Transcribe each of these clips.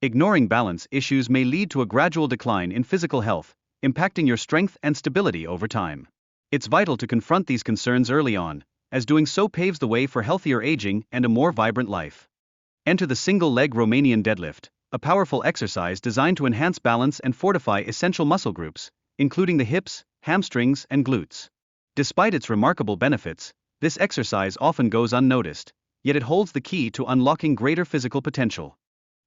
Ignoring balance issues may lead to a gradual decline in physical health, impacting your strength and stability over time. It's vital to confront these concerns early on, as doing so paves the way for healthier aging and a more vibrant life. Enter the single-leg Romanian deadlift, a powerful exercise designed to enhance balance and fortify essential muscle groups, including the hips, hamstrings, and glutes. Despite its remarkable benefits, this exercise often goes unnoticed, yet it holds the key to unlocking greater physical potential.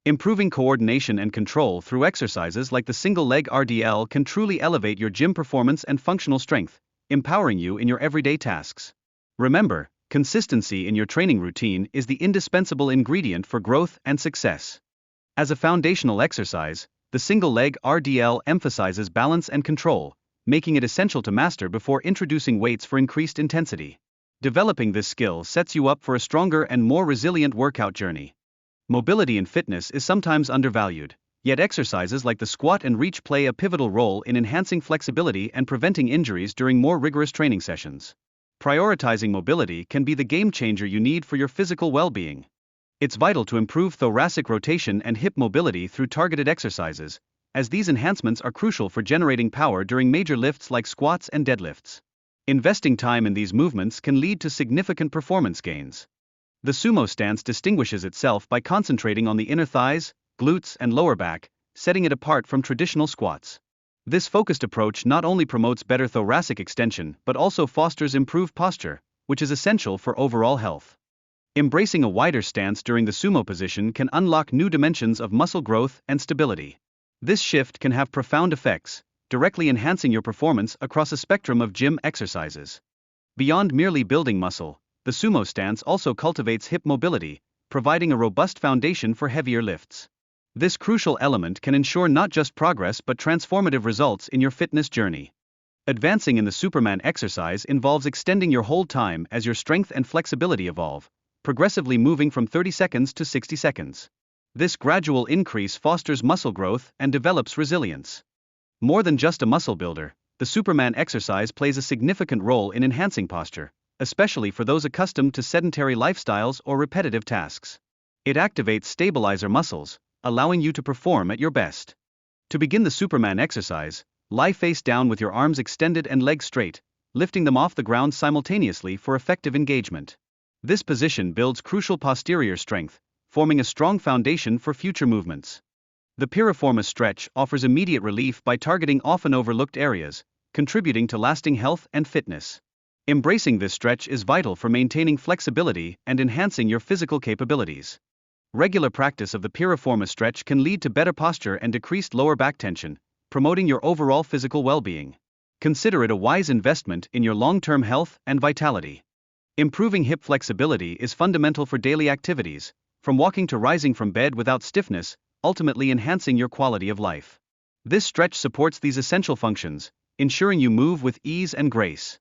Improving coordination and control through exercises like the single-leg RDL can truly elevate your gym performance and functional strength, empowering you in your everyday tasks. Remember, consistency in your training routine is the indispensable ingredient for growth and success. As a foundational exercise, the single-leg RDL emphasizes balance and control, making it essential to master before introducing weights for increased intensity. Developing this skill sets you up for a stronger and more resilient workout journey. Mobility in fitness is sometimes undervalued, yet exercises like the squat and reach play a pivotal role in enhancing flexibility and preventing injuries during more rigorous training sessions. Prioritizing mobility can be the game changer you need for your physical well-being. It's vital to improve thoracic rotation and hip mobility through targeted exercises, as these enhancements are crucial for generating power during major lifts like squats and deadlifts. Investing time in these movements can lead to significant performance gains. The sumo stance distinguishes itself by concentrating on the inner thighs, glutes, and lower back, setting it apart from traditional squats. This focused approach not only promotes better thoracic extension but also fosters improved posture, which is essential for overall health. Embracing a wider stance during the sumo position can unlock new dimensions of muscle growth and stability. This shift can have profound effects, directly enhancing your performance across a spectrum of gym exercises. Beyond merely building muscle, the sumo stance also cultivates hip mobility, providing a robust foundation for heavier lifts. This crucial element can ensure not just progress but transformative results in your fitness journey. Advancing in the Superman exercise involves extending your hold time as your strength and flexibility evolve, progressively moving from 30 seconds to 60 seconds. This gradual increase fosters muscle growth and develops resilience. More than just a muscle builder, the Superman exercise plays a significant role in enhancing posture, especially for those accustomed to sedentary lifestyles or repetitive tasks. It activates stabilizer muscles, allowing you to perform at your best. To begin the Superman exercise, lie face down with your arms extended and legs straight, lifting them off the ground simultaneously for effective engagement. This position builds crucial posterior strength, forming a strong foundation for future movements. The piriformis stretch offers immediate relief by targeting often overlooked areas, contributing to lasting health and fitness. Embracing this stretch is vital for maintaining flexibility and enhancing your physical capabilities. Regular practice of the piriformis stretch can lead to better posture and decreased lower back tension, promoting your overall physical well-being. Consider it a wise investment in your long-term health and vitality. Improving hip flexibility is fundamental for daily activities, from walking to rising from bed without stiffness, ultimately enhancing your quality of life. This stretch supports these essential functions, ensuring you move with ease and grace.